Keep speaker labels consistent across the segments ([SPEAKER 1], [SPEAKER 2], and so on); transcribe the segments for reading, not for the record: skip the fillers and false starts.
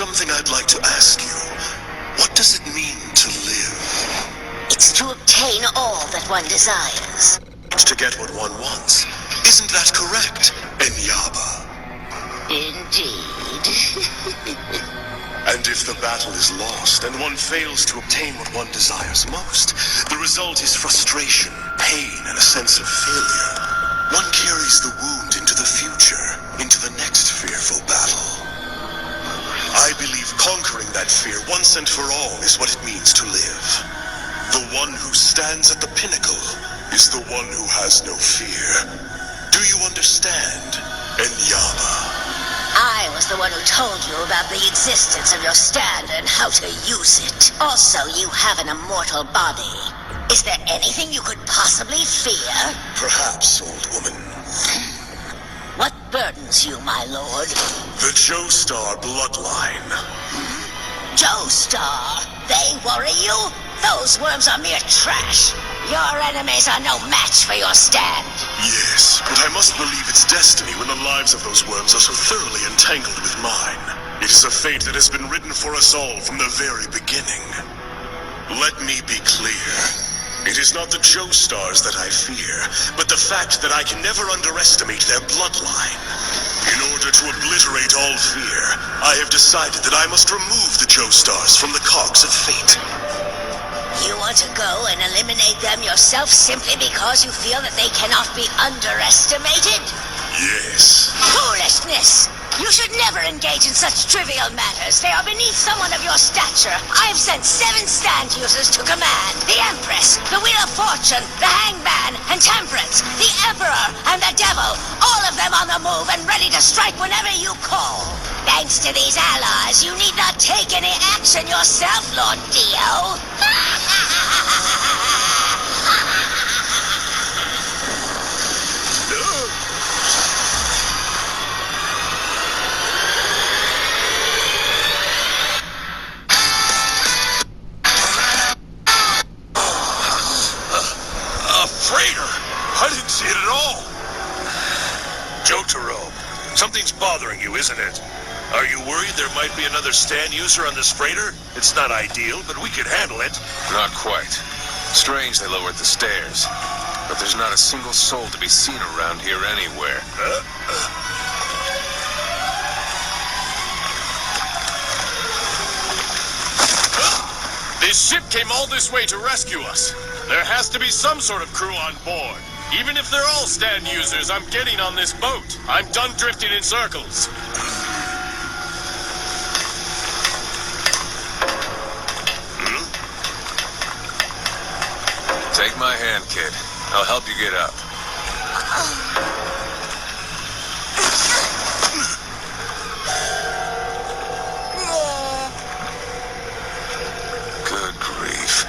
[SPEAKER 1] something I'd like to ask you. What does it mean to live?
[SPEAKER 2] It's to obtain all that one desires.
[SPEAKER 1] To get what one wants. Isn't that correct, Enyaba?
[SPEAKER 2] Indeed.
[SPEAKER 1] And if the battle is lost and one fails to obtain what one desires most, the result is frustration, pain, and a sense of failure. One carries the wound into the future, into the next fearful battle. I believe conquering that fear once and for all is what it means to live. The one who stands at the pinnacle is the one who has no fear. Do you understand, Enyaba?
[SPEAKER 2] I was the one who told you about the existence of your stand and how to use it. Also, you have an immortal body. Is there anything you could possibly fear?
[SPEAKER 1] Perhaps, old woman.
[SPEAKER 2] What burdens you, my lord?
[SPEAKER 1] The Joestar bloodline.
[SPEAKER 2] Joestar? They worry you? Those worms are mere trash. Your enemies are no match for your stand.
[SPEAKER 1] Yes, but I must believe it's destiny when the lives of those worms are so thoroughly entangled with mine. It is a fate that has been written for us all from the very beginning. Let me be clear. It is not the Joestars that I fear, but the fact that I can never underestimate their bloodline. In order to obliterate all fear, I have decided that I must remove the Joestars from the cogs of fate.
[SPEAKER 2] You want to go and eliminate them yourself simply because you feel that they cannot be underestimated?
[SPEAKER 1] Yes.
[SPEAKER 2] Foolishness! You should never engage in such trivial matters. They are beneath someone of your stature. I have sent 7 stand users to command. The Empress, the Wheel of Fortune, the Hangman, and Temperance, the Emperor, and the Devil. All of them on the move and ready to strike whenever you call. Thanks to these allies, you need not take any action yourself, Lord Dio.
[SPEAKER 1] Something's bothering you, isn't it? Are you worried there might be another stand user on this freighter? It's not ideal, but we could handle it.
[SPEAKER 3] Not quite. Strange they lowered the stairs. But there's not a single soul to be seen around here anywhere.
[SPEAKER 4] This ship came all this way to rescue us. There has to be some sort of crew on board. Even if they're all stand users, I'm getting on this boat. I'm done drifting in circles.
[SPEAKER 3] Take my hand, kid. I'll help you get up. Good grief.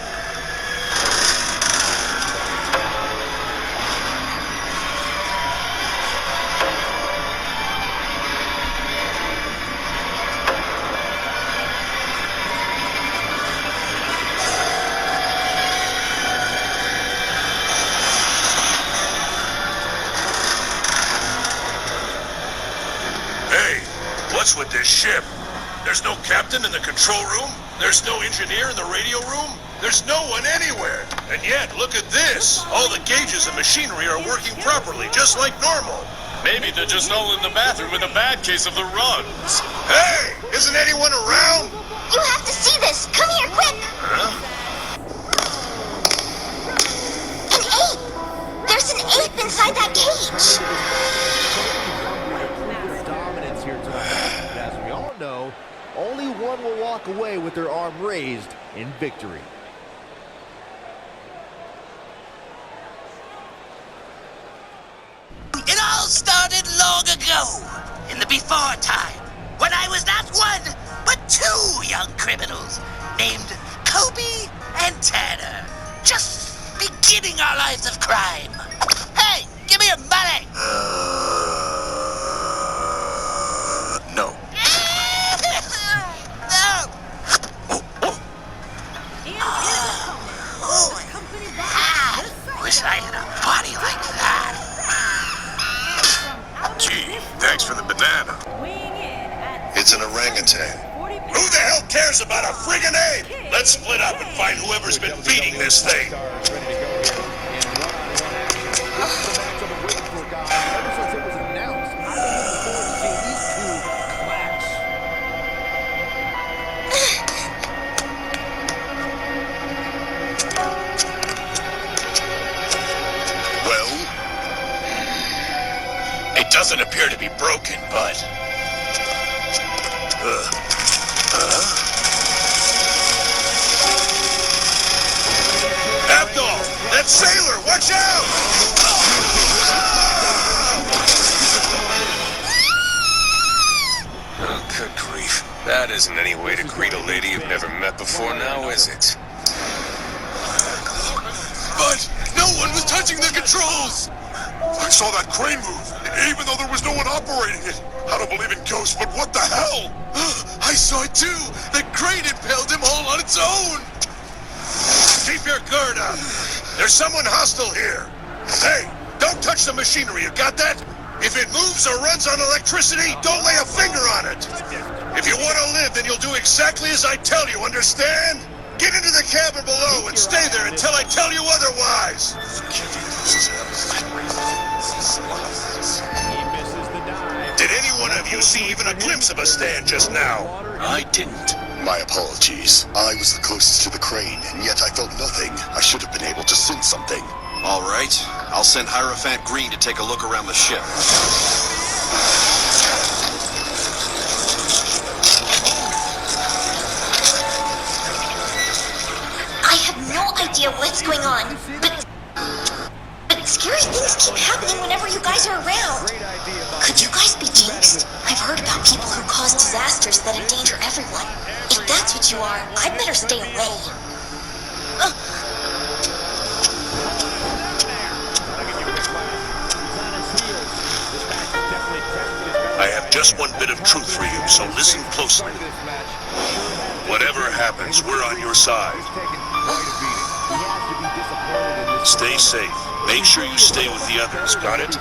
[SPEAKER 1] What's with this ship? There's no captain in the control room. There's no engineer in the radio room. There's no one anywhere. And yet, look at this. All the gauges and machinery are working properly, just like normal.
[SPEAKER 4] Maybe they're just all in the bathroom with a bad case of the runs.
[SPEAKER 1] Hey, isn't anyone around?
[SPEAKER 5] You have to see this. Come here, quick.
[SPEAKER 1] Huh?
[SPEAKER 5] An ape. There's an ape inside that cage.
[SPEAKER 6] No, only one will walk away with their arm raised in victory.
[SPEAKER 2] It all started long ago, in the before time, when I was not one, but 2 young criminals named Kobe and Tanner, just beginning our lives of crime. Hey, give me your money!
[SPEAKER 1] No.
[SPEAKER 2] Wish I had a body like that.
[SPEAKER 1] Gee, thanks for the banana. It's an orangutan. Who the hell cares about a friggin' ape? Let's split up and find whoever's been feeding this thing.
[SPEAKER 4] It doesn't appear to be broken, but...
[SPEAKER 1] Abdul! That sailor! Watch out!
[SPEAKER 3] Oh, good grief. That isn't any way to greet a lady you've never met before now, is it?
[SPEAKER 1] But no one was touching the controls! I saw that crane move, even though there was no one operating it. I don't believe in ghosts, but what the hell? I saw it too! The crane impaled him all on its own! Keep your guard up! There's someone hostile here! Hey, don't touch the machinery, you got that? If it moves or runs on electricity, don't lay a finger on it! If you want to live, then you'll do exactly as I tell you, understand? Get into the cabin below and stay there until I tell you otherwise! Did any one of you see even a glimpse of a stand just now?
[SPEAKER 4] I didn't.
[SPEAKER 1] My apologies. I was the closest to the crane, and yet I felt nothing. I should have been able to sense something.
[SPEAKER 7] All right. I'll send Hierophant Green to take a look around the ship.
[SPEAKER 5] I have no idea what's going on, but scary things keep happening whenever you guys are around. Could you guys be jinxed? I've heard about people who cause disasters that endanger everyone. If that's what you are, I'd better stay away.
[SPEAKER 1] I have just one bit of truth for you, so listen closely. Whatever happens, we're on your side. Stay safe. Make sure you stay with the others, got it?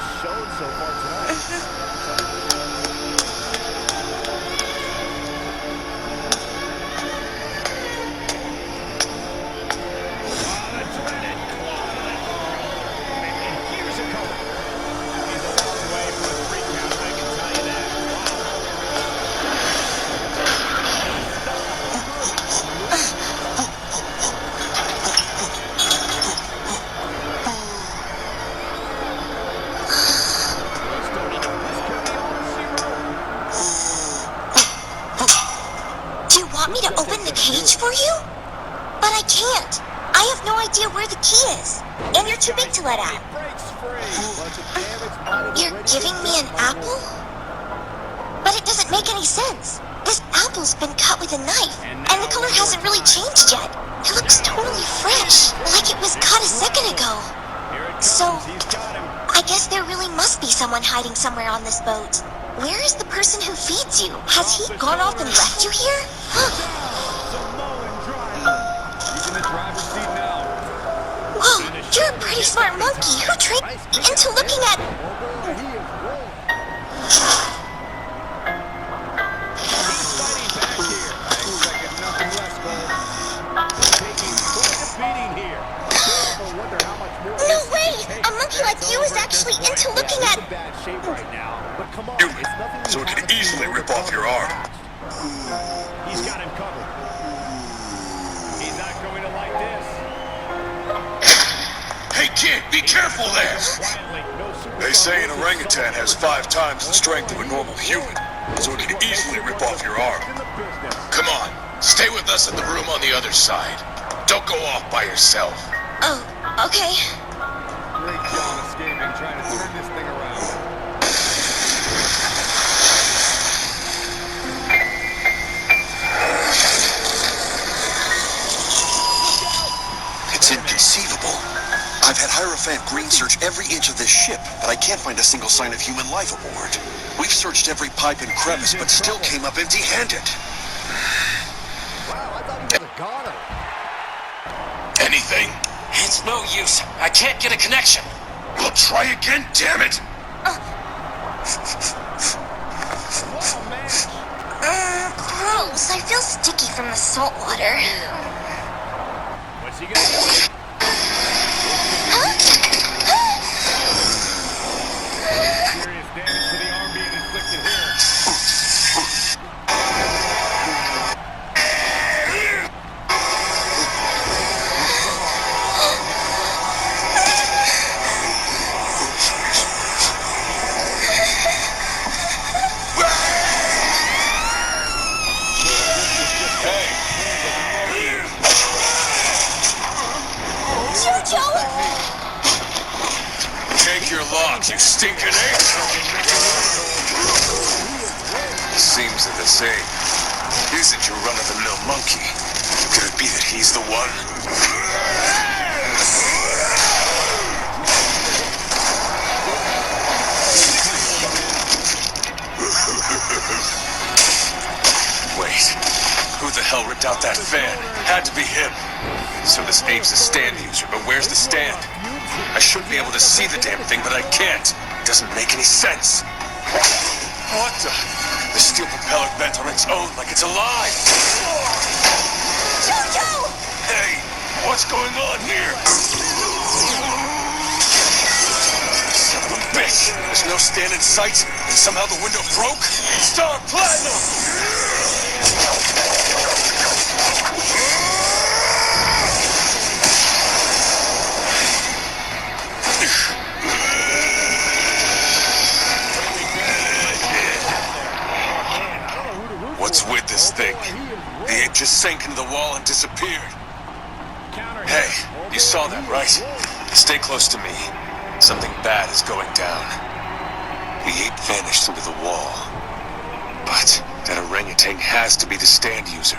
[SPEAKER 5] Want me to open the cage for you? But I can't. I have no idea where the key is. And you're too big to let out. You're giving me an apple? But it doesn't make any sense. This apple's been cut with a knife, and the color hasn't really changed yet. It looks totally fresh, like it was cut a second ago. So, I guess there really must be someone hiding somewhere on this boat. Where is the person who feeds you? Has he gone off and left you here? Whoa, you're a pretty smart monkey. Who trained you into looking at... No way! A monkey like you is actually into looking at...
[SPEAKER 1] Human, so it can easily rip off your arm.
[SPEAKER 8] He's got him covered. He's not going to like this.
[SPEAKER 1] Hey kid, be careful there! They say an orangutan has 5 times the strength of a normal human, so it can easily rip off your arm.
[SPEAKER 4] Come on, stay with us in the room on the other side. Don't go off by yourself.
[SPEAKER 5] Oh, okay.
[SPEAKER 8] Great job escaping, trying to turn this thing around.
[SPEAKER 7] It's inconceivable. I've had Hierophant Green search every inch of this ship, but I can't find a single sign of human life aboard. We've searched every pipe and crevice, but still came up empty-handed.
[SPEAKER 6] Wow, I thought he was a goner.
[SPEAKER 4] Anything?
[SPEAKER 9] It's no use. I can't get a connection.
[SPEAKER 1] We'll try again, damn it!
[SPEAKER 5] Gross, I feel sticky from the salt water.
[SPEAKER 8] What's he gonna do? Serious damage to the arm being inflicted here.
[SPEAKER 3] Take your lock, you stinking ape! Seems they're the same. Isn't your run-of-the-mill monkey? Could it be that he's the one? Wait, who the hell ripped out that fan? Had to be him. So this ape's a stand user, but where's the stand? I should be able to see the damn thing, but I can't. It doesn't make any sense. What the? The steel propeller bent on its own like it's alive.
[SPEAKER 5] Jojo!
[SPEAKER 3] Hey, what's going on here? Son of a bitch. There's no stand in sight, and somehow the window broke? Star Platinum! What's with this thing? The ape just sank into the wall and disappeared. Hey, you saw that, right? Stay close to me. Something bad is going down. The ape vanished into the wall. But that orangutan has to be the stand user.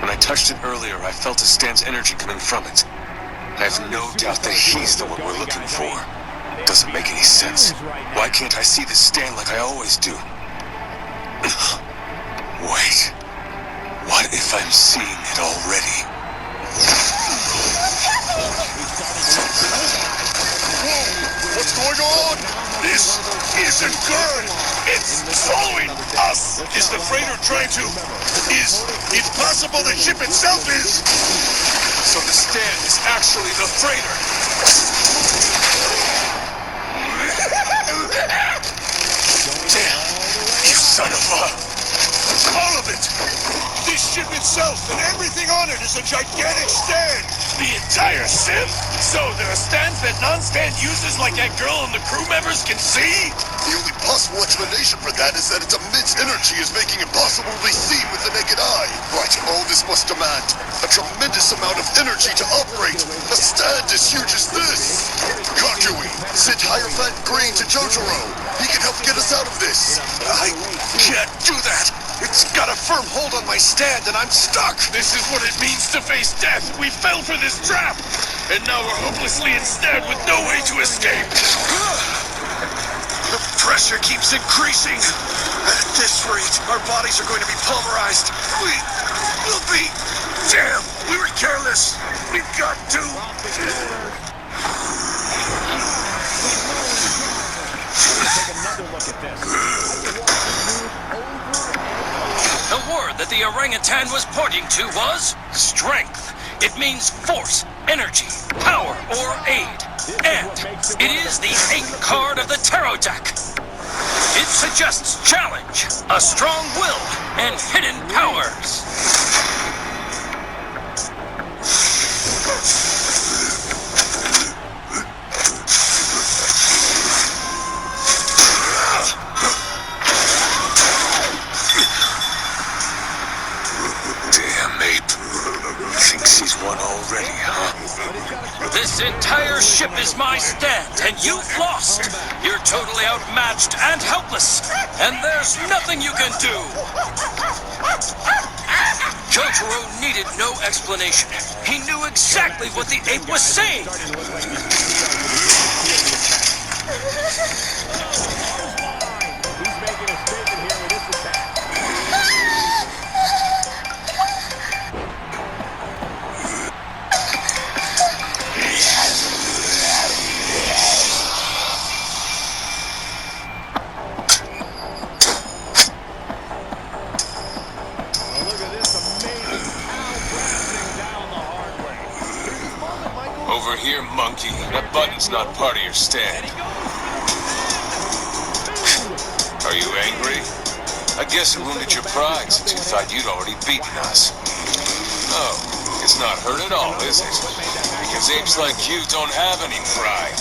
[SPEAKER 3] When I touched it earlier, I felt the stand's energy coming from it. I have no doubt that he's the one we're looking for. Doesn't make any sense. Why can't I see the stand like I always do? Wait. What if I'm seeing it already?
[SPEAKER 4] What's going on? This isn't good. It's following us. Is the freighter trying to... Is it possible the ship itself is...
[SPEAKER 3] So the stand is actually the freighter. Damn, you son of a...
[SPEAKER 4] All of it! This ship itself and everything on it is a gigantic stand! The entire ship? So there are stands that non-stand users like that girl and the crew members can see?
[SPEAKER 1] The only possible explanation for that is that its immense energy is making it impossible to be seen with the naked eye. But all this must demand a tremendous amount of energy to operate a stand as huge as this. Kakui, send SHAREfactory to Jotaro. He can help get us out of this.
[SPEAKER 3] I can't do that. It's got a firm hold on my stand and I'm stuck.
[SPEAKER 4] This is what it means to face death. We fell for this trap. And now we're hopelessly ensnared with no way to escape.
[SPEAKER 3] The pressure keeps increasing. At this rate, our bodies are going to be pulverized. We'll be... Damn, we were careless. We've got to...
[SPEAKER 8] Take another look at this.
[SPEAKER 9] The word that the orangutan was pointing to was strength. It means force, energy, power, or aid. And it is the 8th card of the tarot deck. It suggests challenge, a strong will, and hidden powers.
[SPEAKER 3] Already, huh?
[SPEAKER 9] This entire ship is my stand, and you've lost. You're totally outmatched and helpless, and there's nothing you can do. Jotaro needed no explanation. He knew exactly what the ape was saying.
[SPEAKER 8] He's making a statement here with this attack.
[SPEAKER 3] over here, monkey. That button's not part of your stand. Are you angry? I guess it wounded your pride since you thought you'd already beaten us. Oh, it's not hurt at all, is it? Because apes like you don't have any pride.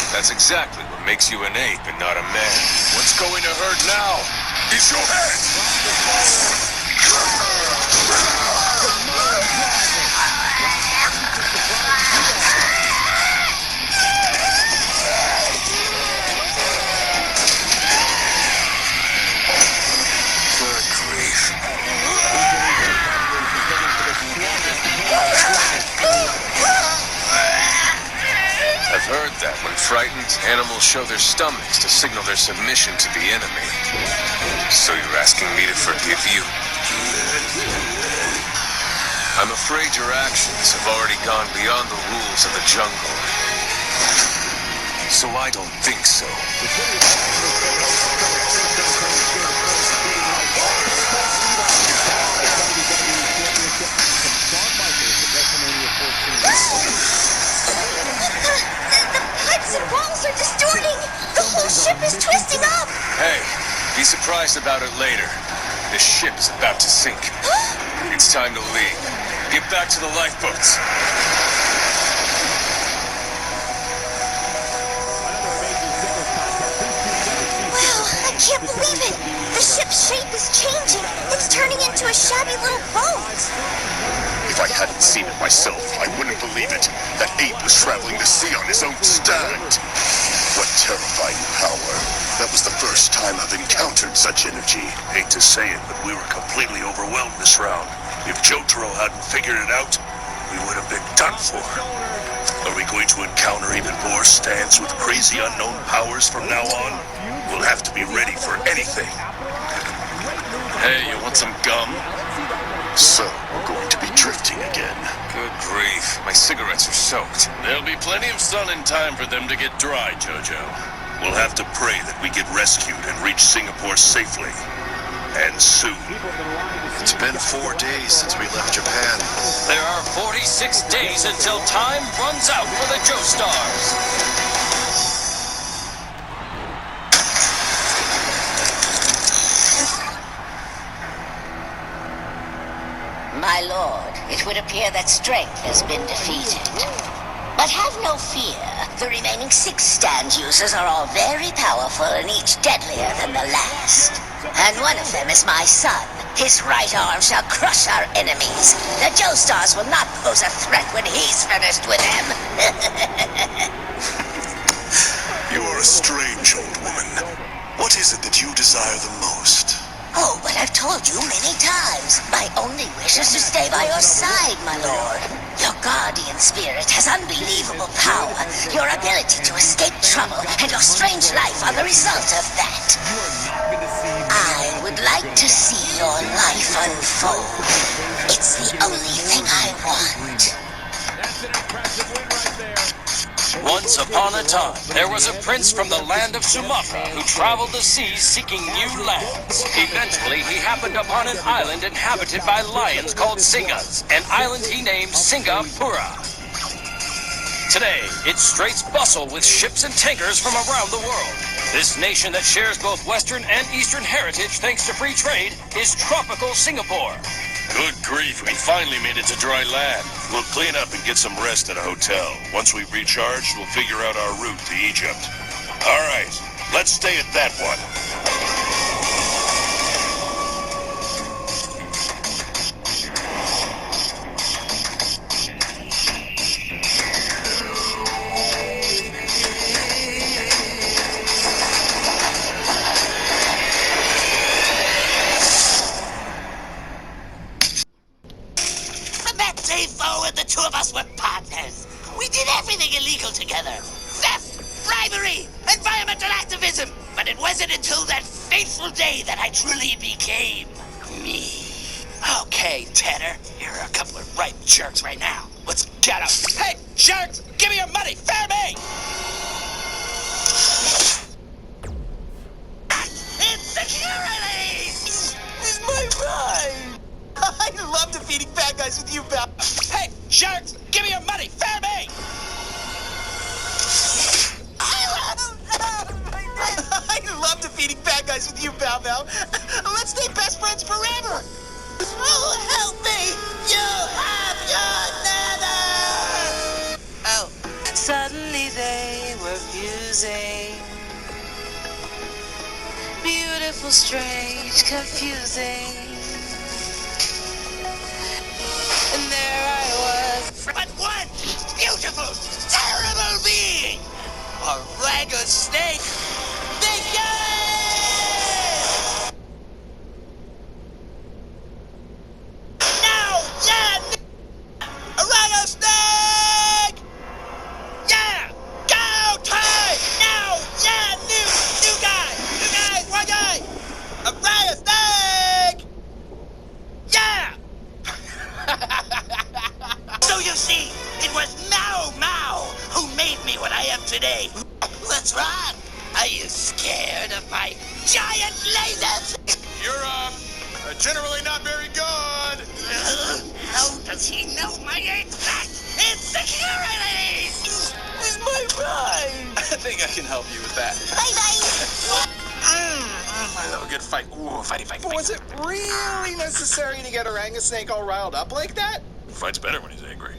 [SPEAKER 3] That's exactly what makes you an ape and not a man.
[SPEAKER 4] What's going to hurt now is your head!
[SPEAKER 3] Good grief. I've heard that when frightened, animals show their stomachs to signal their submission to the enemy. So you're asking me to forgive you? I'm afraid your actions have already gone beyond the rules of the jungle. So I don't think so.
[SPEAKER 5] The walls are distorting! The whole ship is twisting up!
[SPEAKER 3] Hey, be surprised about it later. This ship is about to sink. It's time to leave. Get back to the lifeboats.
[SPEAKER 5] Wow, I can't believe it! The ship's shape is changing. It's turning into a shabby little boat.
[SPEAKER 1] If I hadn't seen it myself, I wouldn't believe it. That ape was traveling the sea on his own stand. What terrifying power. That was the first time I've encountered such energy. Hate to say it, but we were completely overwhelmed this round. If Jotaro hadn't figured it out, we would have been done for. Are we going to encounter even more stands with crazy unknown powers from now on? We'll have to be ready for anything.
[SPEAKER 4] Hey, you want some gum?
[SPEAKER 1] So, we're going to be drifting again.
[SPEAKER 3] Good grief. My cigarettes are soaked.
[SPEAKER 4] There'll be plenty of sun in time for them to get dry, Jojo.
[SPEAKER 1] We'll have to pray that we get rescued and reach Singapore safely. And soon. It's been 4 days since we left Japan.
[SPEAKER 9] There are 46 days until time runs out for the Joestars.
[SPEAKER 2] My lord, it would appear that strength has been defeated. But have no fear. The remaining 6 stand users are all very powerful and each deadlier than the last. And one of them is my son. His right arm shall crush our enemies. The Joestars will not pose a threat when he's finished with them.
[SPEAKER 1] You are a strange old woman. What is it that you desire the most?
[SPEAKER 2] Oh, but I've told you many times. My only wish is to stay by your side, my lord. Your guardian spirit has unbelievable power. Your ability to escape trouble and your strange life are the result of that. I would like to see your life unfold. It's the only thing I want.
[SPEAKER 8] That's an impressive win right there.
[SPEAKER 9] Once upon a time, there was a prince from the land of Sumatra who traveled the seas seeking new lands. Eventually, he happened upon an island inhabited by lions called Singas, an island he named Singapura. Today, its straits bustle with ships and tankers from around the world. This nation that shares both Western and Eastern heritage thanks to free trade is tropical Singapore.
[SPEAKER 4] Good grief, we finally made it to dry land. We'll clean up and get some rest at a hotel. Once we recharge, we'll figure out our route to Egypt. All right, let's stay at that one.
[SPEAKER 2] The two of us were partners. We did everything illegal together. Theft, bribery, environmental activism. But it wasn't until that fateful day that I truly became me. Okay, Tanner, here are a couple of ripe jerks right now. Let's get them. Hey, jerks, give me your money. Fair me. Insecurity! This is my ride. I love defeating bad guys with you,
[SPEAKER 10] Sharks, give me your money! Fair me! I love defeating bad guys with you, Bow Bow. Let's stay best friends forever. Oh, help me! You have your nether! Oh.
[SPEAKER 11] Suddenly they were fusing. Beautiful, strange, confusing. And there I was.
[SPEAKER 10] But one beautiful, terrible being! A ragged snake! Begin! Now, yeah! A ragged snake! Yeah! Go time! Now, yeah! New guy! One guy! A ragged snake! Yeah! So you see, it was Mao who made me what I am today. What's wrong? Are you scared of my giant lasers?
[SPEAKER 4] You're, generally not very good.
[SPEAKER 10] How does he know my exact insecurities? It's my ride.
[SPEAKER 3] I think I can help you with that.
[SPEAKER 5] Bye-bye.
[SPEAKER 3] Oh, good fight. Ooh, fighty.
[SPEAKER 10] Was it really necessary to get Oranga Snake all riled up like that?
[SPEAKER 4] Fights better when he's angry.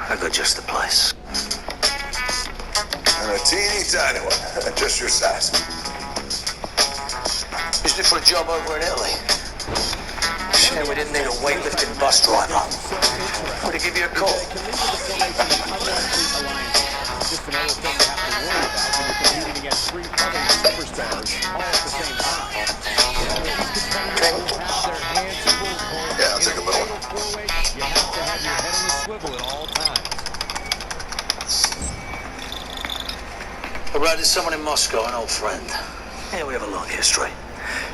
[SPEAKER 12] I got just the place.
[SPEAKER 7] And a teeny tiny one. Just your size.
[SPEAKER 12] Used it for a job over in Italy. Shame we didn't need a weightlifting bus driver. Would he give you a call?
[SPEAKER 6] Just another thing to have to worry about when you're competing against 3 other superstars all at the same time.
[SPEAKER 7] Yeah, I'll take a little one.
[SPEAKER 6] You have to have your head on the swivel at all times.
[SPEAKER 12] I routed someone in Moscow, an old friend. Yeah, we have a long history.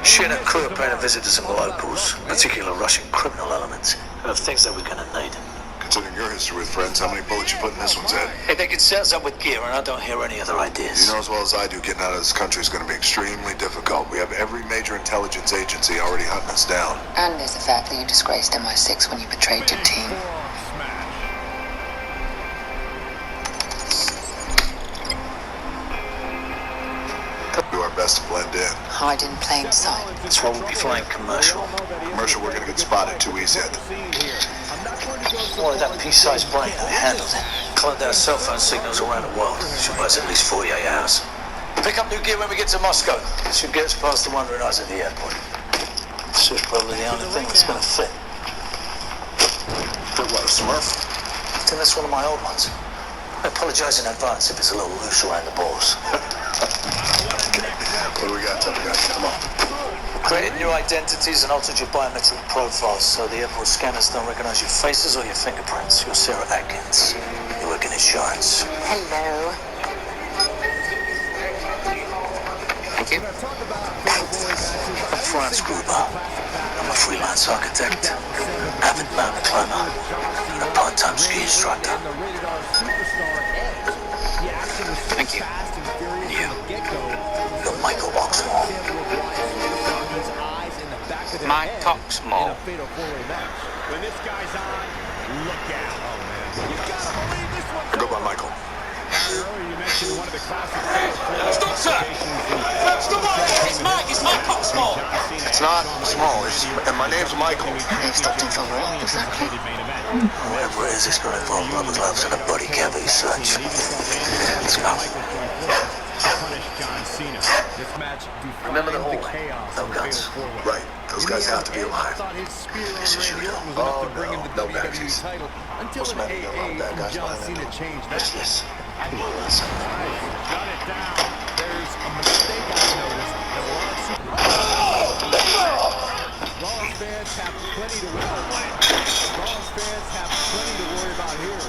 [SPEAKER 12] She and her crew are paying a visit to some locals, particular Russian criminal elements, who have things that we're gonna need.
[SPEAKER 7] Considering your history with friends, how many bullets you put in this one's head?
[SPEAKER 12] Hey, they can set us up with gear, and I don't hear any other ideas.
[SPEAKER 7] You know as well as I do, getting out of this country is going to be extremely difficult. We have every major intelligence agency already hunting us down.
[SPEAKER 13] And there's the fact that you disgraced MI6 when you betrayed your team.
[SPEAKER 7] Do our best to blend in.
[SPEAKER 13] Hide in plain sight.
[SPEAKER 12] That's why we'll be flying commercial.
[SPEAKER 7] Commercial, we're going to get spotted too easy at them.
[SPEAKER 12] Boy, that pea-sized brain, I handled it. Cloned our cell phone signals around the world. Should buy us at least 48 hours. Pick up new gear when we get to Moscow. Should get us past the wandering eyes at the airport. This is probably the only thing that's gonna fit.
[SPEAKER 7] Fit what, a Smurf?
[SPEAKER 12] I think that's one of my old ones. I apologize in advance if it's a little loose around the balls.
[SPEAKER 7] What do we got, tough guys? Come on.
[SPEAKER 12] Created new identities and altered your biometric profiles so the airport scanners don't recognize your faces or your fingerprints. You're Sarah Atkins. You work in insurance.
[SPEAKER 13] Hello. Thank you.
[SPEAKER 12] I'm Franz Gruber. I'm a freelance architect, avid mountain climber, and a part-time ski instructor.
[SPEAKER 13] Thank you.
[SPEAKER 12] You're Michael Oxmall.
[SPEAKER 13] Mike Coxmore.
[SPEAKER 8] When this guy's on, look out. Oh, man. You gotta believe this one.
[SPEAKER 7] I go by Michael.
[SPEAKER 8] Earlier you mentioned one of the classic.
[SPEAKER 9] Stop, sir! It's Mike Coxmall!
[SPEAKER 7] It's not small, and my name's Michael.
[SPEAKER 13] They stopped him for what exactly?
[SPEAKER 12] Whatever it is, it's going to involve rubber gloves and a body cavity search. Let's go.
[SPEAKER 7] Remember the whole way.
[SPEAKER 12] No guns.
[SPEAKER 7] Right. Those guys have to be alive.
[SPEAKER 12] This is you,
[SPEAKER 7] Oh, no badges. What's the matter? You got a lot of bad guys behind that door.
[SPEAKER 12] What's this? Well, listen.
[SPEAKER 8] Shut it down. There's a mistake I noticed. Rollins fans have plenty to worry about. Rollins fans have plenty to worry about here.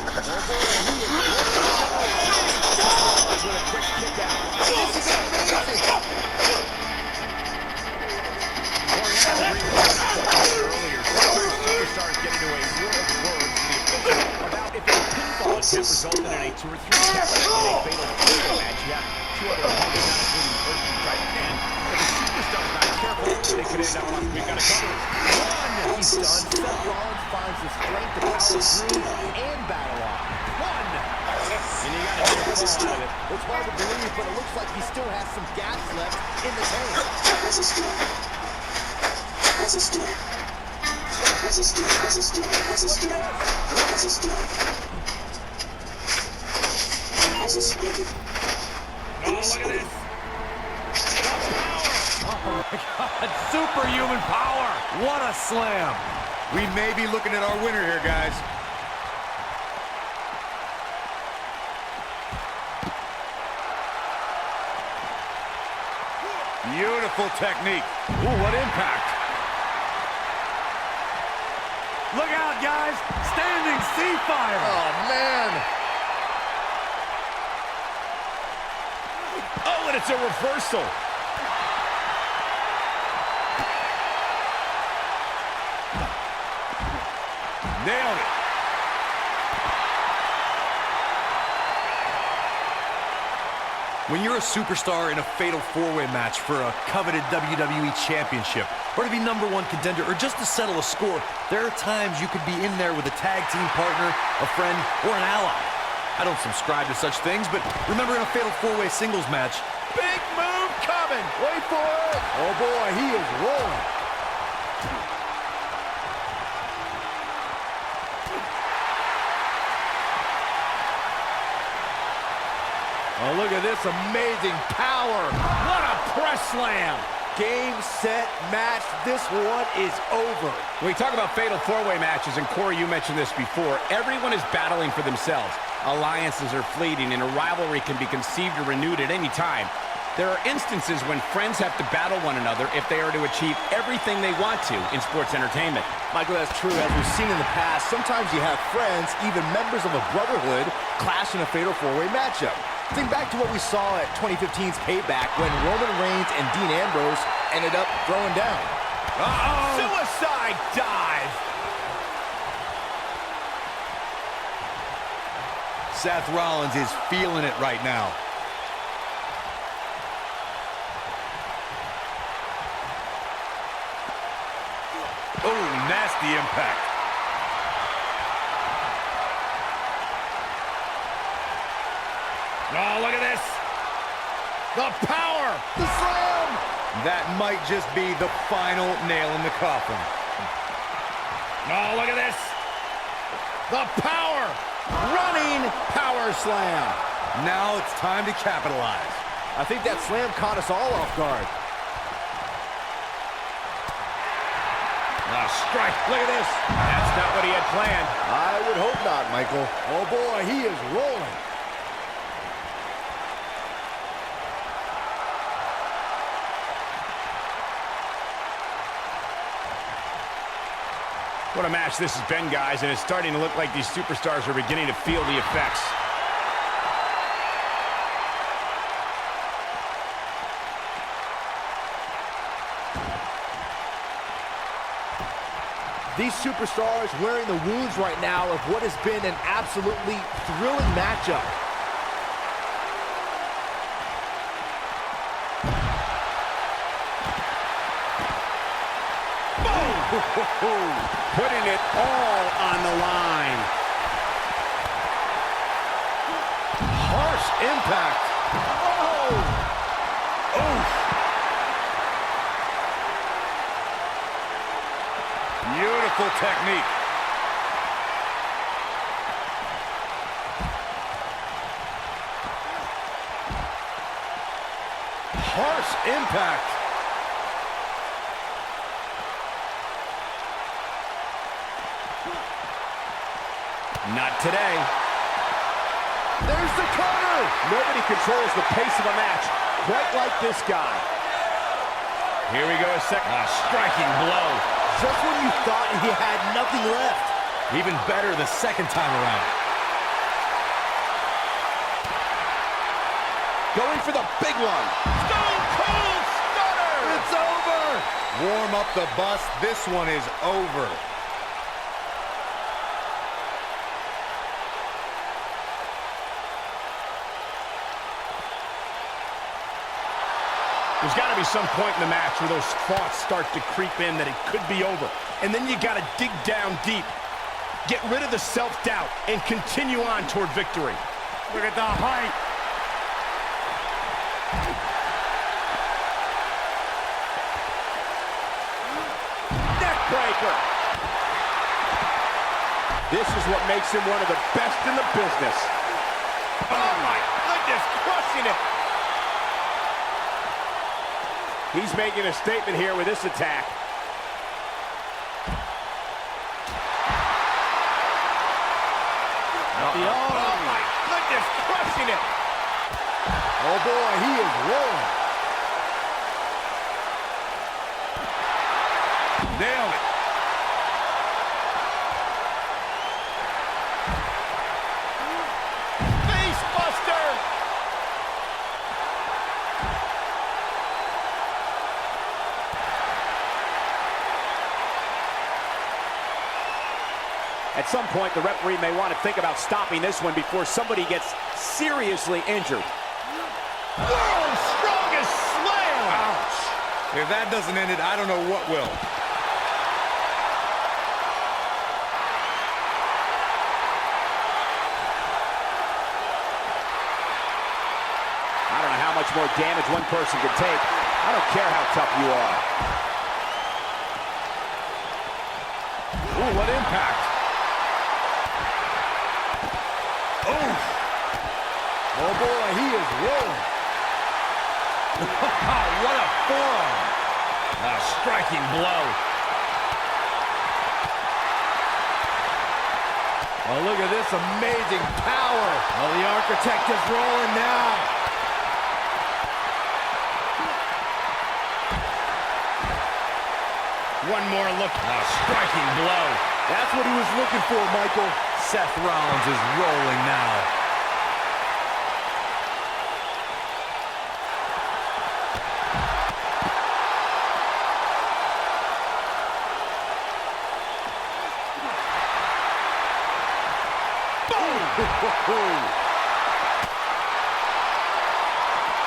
[SPEAKER 8] With a quick kick out. This is amazing. Earlier, superstars getting away with words about if a pinfall attempt resulted in a 2 or 3 count in a fatal four-way match. You have 2 other opponents not including the first and right. And if a superstar's not careful, they could end up on we've got to cover it. One, he's done. Seth Rollins finds the strength to power through and battle on. One. And you got to take the ball out of it. It's hard to believe, but it looks like he still has some gas left in the tank. Superhuman power. What a slam.
[SPEAKER 6] We may be looking at our winner here, guys. Beautiful technique.
[SPEAKER 8] Ooh, what impact. Look out, guys. Standing sea fire.
[SPEAKER 6] Oh, man.
[SPEAKER 8] Oh, and it's a reversal. Nailed it.
[SPEAKER 14] When you're a superstar in a fatal four-way match for a coveted WWE championship, or to be #1 contender, or just to settle a score, there are times you could be in there with a tag team partner, a friend, or an ally. I don't subscribe to such things, but remember in a fatal four-way singles match,
[SPEAKER 6] Big move coming. Wait for it. Oh, boy, he is rolling.
[SPEAKER 8] Oh, look at this amazing power. What a press slam.
[SPEAKER 6] Game, set, match. This one is over.
[SPEAKER 15] When we talk about fatal four-way matches, and Corey, you mentioned this before, everyone is battling for themselves. Alliances are fleeting, and a rivalry can be conceived or renewed at any time. There are instances when friends have to battle one another if they are to achieve everything they want to in sports entertainment.
[SPEAKER 6] Michael, that's true. As we've seen in the past, sometimes you have friends, even members of a brotherhood, clash in a fatal four-way matchup. Think back to what we saw at 2015's Payback when Roman Reigns and Dean Ambrose ended up throwing down.
[SPEAKER 8] Uh-oh! Suicide dive!
[SPEAKER 14] Seth Rollins is feeling it right now.
[SPEAKER 8] Oh, nasty impact. Oh, look at this. The power.
[SPEAKER 6] The slam.
[SPEAKER 14] That might just be the final nail in the coffin.
[SPEAKER 8] Oh, look at this. The power.
[SPEAKER 6] Running power slam.
[SPEAKER 14] Now it's time to capitalize.
[SPEAKER 6] I think that slam caught us all off guard.
[SPEAKER 8] Strike. Look at this. That's not what he had planned.
[SPEAKER 6] I would hope not, Michael. Oh, boy, he is rolling.
[SPEAKER 15] What a match this has been, guys, and it's starting to look like these superstars are beginning to feel the effects.
[SPEAKER 6] These superstars wearing the wounds right now of what has been an absolutely thrilling matchup.
[SPEAKER 8] Putting it all on the line.
[SPEAKER 6] Harsh impact. Oh!
[SPEAKER 14] Beautiful technique.
[SPEAKER 6] Harsh impact.
[SPEAKER 15] Not today.
[SPEAKER 6] There's the cover. Nobody controls the pace of a match quite like this guy.
[SPEAKER 15] Here we go, a striking blow.
[SPEAKER 6] Just when you thought he had nothing left.
[SPEAKER 14] Even better the second time around.
[SPEAKER 6] Going for the big one.
[SPEAKER 8] Stone Cold Stunner!
[SPEAKER 6] It's over.
[SPEAKER 14] Warm up the bus. This one is over.
[SPEAKER 15] There's got to be some point in the match where those thoughts start to creep in that it could be over. And then you got to dig down deep. Get rid of the self-doubt and continue on toward victory.
[SPEAKER 8] Look at the height.
[SPEAKER 15] This is what makes him one of the best in the business. Oh my goodness, crushing it. He's making a statement here with this attack. Oh my goodness, crushing it.
[SPEAKER 6] Oh boy, he is rolling.
[SPEAKER 15] Nailed it. Face buster. At some point, the referee may want to think about stopping this one before somebody gets seriously injured. World's strongest slam!
[SPEAKER 14] Ouch. If that doesn't end it, I don't know what will.
[SPEAKER 15] I don't know how much more damage one person can take. I don't care how tough you are. Ooh, what impact.
[SPEAKER 6] Oh boy, he is rolling.
[SPEAKER 14] What a forearm.
[SPEAKER 15] A striking blow.
[SPEAKER 6] Oh, look at this amazing power. Oh, the architect is rolling now.
[SPEAKER 15] One more look. A striking blow.
[SPEAKER 6] That's what he was looking for, Michael.
[SPEAKER 14] Seth Rollins is rolling now.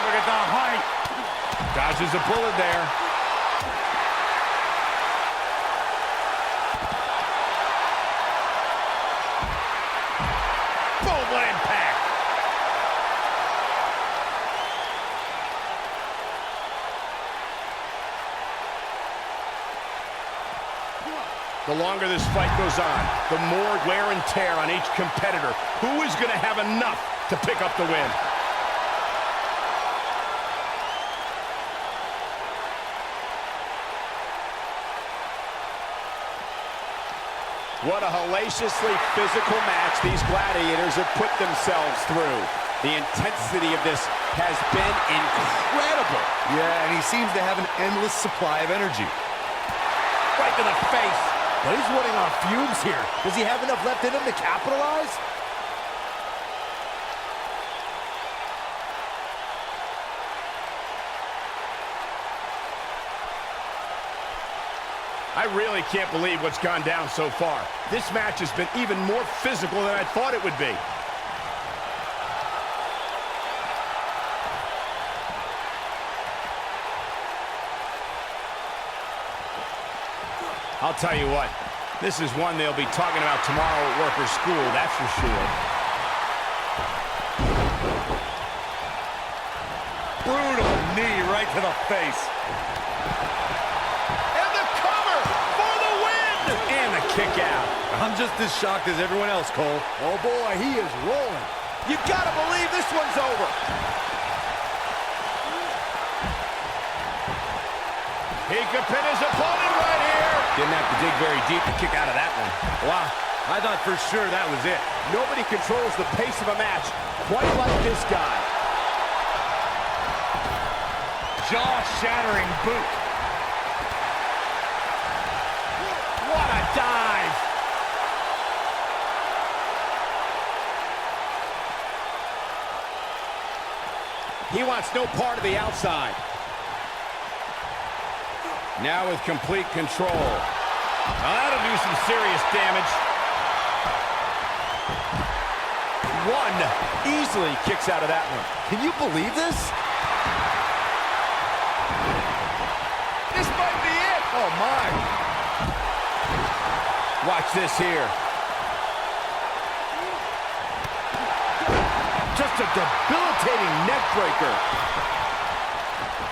[SPEAKER 15] Look at the height. Dodges a bullet there. Boom, what impact. The longer this fight goes on, the more wear and tear on each competitor. Who is going to have enough to pick up the win? What a hellaciously physical match these gladiators have put themselves through. The intensity of this has been incredible.
[SPEAKER 14] Yeah, and he seems to have an endless supply of energy.
[SPEAKER 15] Right to the face.
[SPEAKER 6] But he's running on fumes here. Does he have enough left in him to capitalize?
[SPEAKER 15] I really can't believe what's gone down so far. This match has been even more physical than I thought it would be. I'll tell you what, this is one they'll be talking about tomorrow at work or school, that's for sure.
[SPEAKER 14] Brutal knee right to the face.
[SPEAKER 15] And the cover for the win! And the kick out.
[SPEAKER 14] I'm just as shocked as everyone else, Cole.
[SPEAKER 6] Oh boy, he is rolling.
[SPEAKER 15] You gotta believe this one's over. He could pin his opponent right here. Didn't have to dig very deep to kick out of that one.
[SPEAKER 14] Wow, I thought for sure that was it.
[SPEAKER 15] Nobody controls the pace of a match quite like this guy.
[SPEAKER 14] Jaw-shattering boot.
[SPEAKER 15] What a dive. He wants no part of the outside. Now with complete control. Now that'll do some serious damage. One easily kicks out of that one.
[SPEAKER 6] Can you believe this?
[SPEAKER 15] This might be it.
[SPEAKER 6] Oh my.
[SPEAKER 15] Watch this here.
[SPEAKER 6] Just a debilitating neck breaker.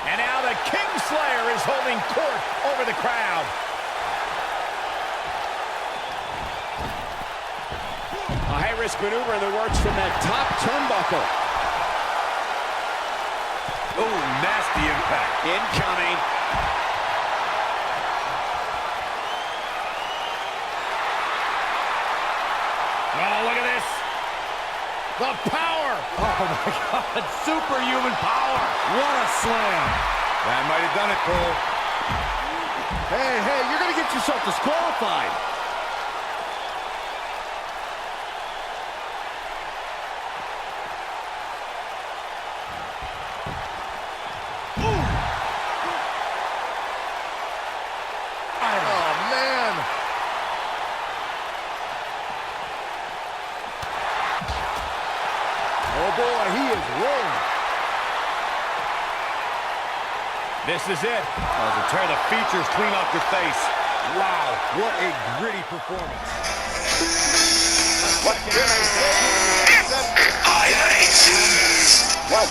[SPEAKER 15] And now the Kingslayer is holding court over the crowd. high-risk maneuver in the works from that top turnbuckle.
[SPEAKER 14] Oh, nasty impact.
[SPEAKER 15] Incoming. Oh, look at this. The power.
[SPEAKER 14] Oh, my God. Superhuman power. What a slam. That might have done it, Cole.
[SPEAKER 6] Hey, you're going to get yourself disqualified.
[SPEAKER 15] This is it.
[SPEAKER 14] Oh, to tear the features clean off your face. Wow, what a gritty performance.
[SPEAKER 1] What can I say? I hate you. What?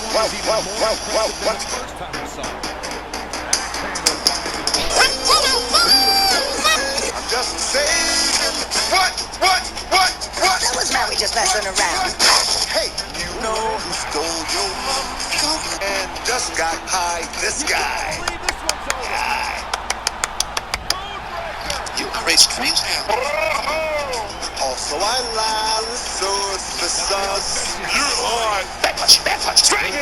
[SPEAKER 14] First time I saw it.
[SPEAKER 1] I'm just saying. What?
[SPEAKER 2] That was Maui just messing around.
[SPEAKER 1] Hey, you know who stole your monkey and just got high? This guy.
[SPEAKER 7] You are a strange man.
[SPEAKER 1] Also, I lie with source for sauce. You're on.
[SPEAKER 7] Bad punch, straight.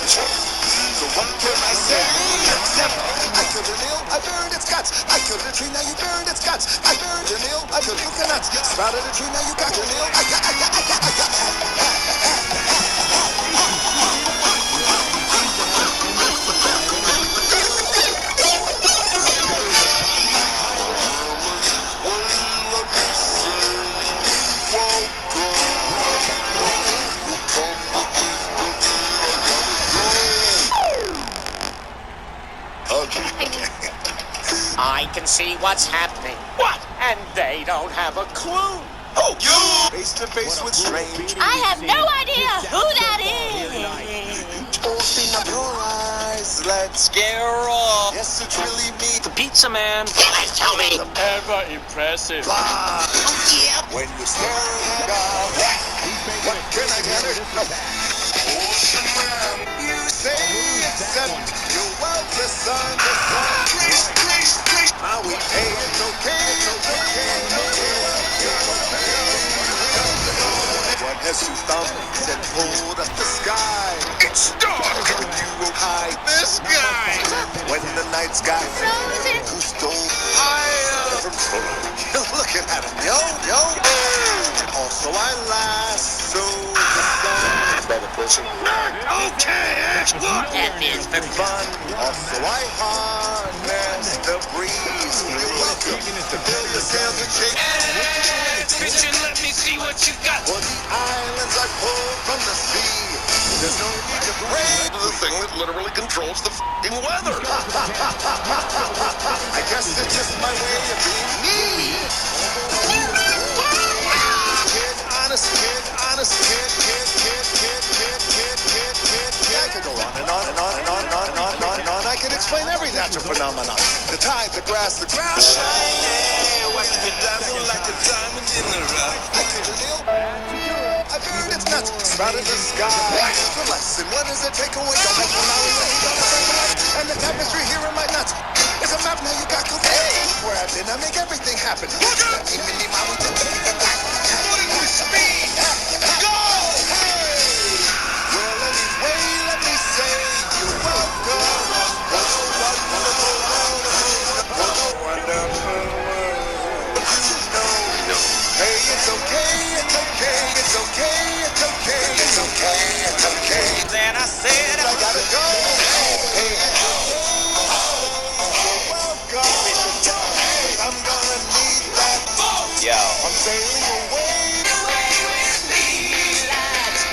[SPEAKER 1] So what can I say? I killed an eel, I burned its guts. I killed a tree, now you burned its guts. I burned an eel, I killed coconuts. Sprouted a tree, now you got an eel.
[SPEAKER 10] I can see what's happening. What? And they don't have a clue.
[SPEAKER 1] Oh, you! Face to face with strange.
[SPEAKER 2] I have no idea who that is.
[SPEAKER 1] Open up your eyes, let's
[SPEAKER 10] Scare off.
[SPEAKER 1] Yes, it's really me.
[SPEAKER 10] The pizza man.
[SPEAKER 2] Tell me.
[SPEAKER 4] Ever impressive.
[SPEAKER 1] Fly. When you stare at God, what can I tell her? No. Ocean man, you say except your worthless son. Now we pay, it's okay. One has two thumbs and pulled up the sky. It's dark. You will hide this guy. When the night's got
[SPEAKER 2] Frozen.
[SPEAKER 1] who stole fire from You're looking at him, yo. Also, I lassoed the sun. Better person. Okay, look.
[SPEAKER 10] That is the
[SPEAKER 1] Fun. Also, I harnessed the breeze. You're welcome to fill your sails and shake.
[SPEAKER 9] Pigeon, let me see what you got.
[SPEAKER 1] For the islands I pulled from the sea. There's no need to pray. The thing that literally controls the f***ing weather. I guess it's just my way of being me. Honest kid. I could go on and on. I can explain every natural phenomenon. The tide, the grass, the ground. Shiny, when you dazzle like a diamond in the rough. I killed an eel. I burned its nuts. Sprouted the sky. The lesson, what does it take away? Don't make and the tapestry here in my nuts. It's a map, now you got cocaine. Where I've been, I make everything happen. Look out! Speed! Go! Hey! Well, anyway, let me say you're welcome. Wonderful world. Hey, it's okay.
[SPEAKER 10] Then I said
[SPEAKER 1] I gotta go. Hey, you're welcome. I'm gonna need that.
[SPEAKER 10] Yo.
[SPEAKER 1] I'm sailing away.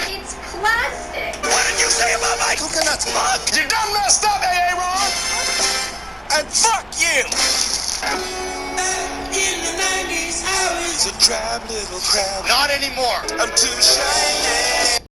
[SPEAKER 2] It's plastic.
[SPEAKER 1] What did you say about my coconuts? Fuck! You done messed up, Aaron! And fuck you! In the 90s, I was a drab little crab. Not anymore. I'm too shy.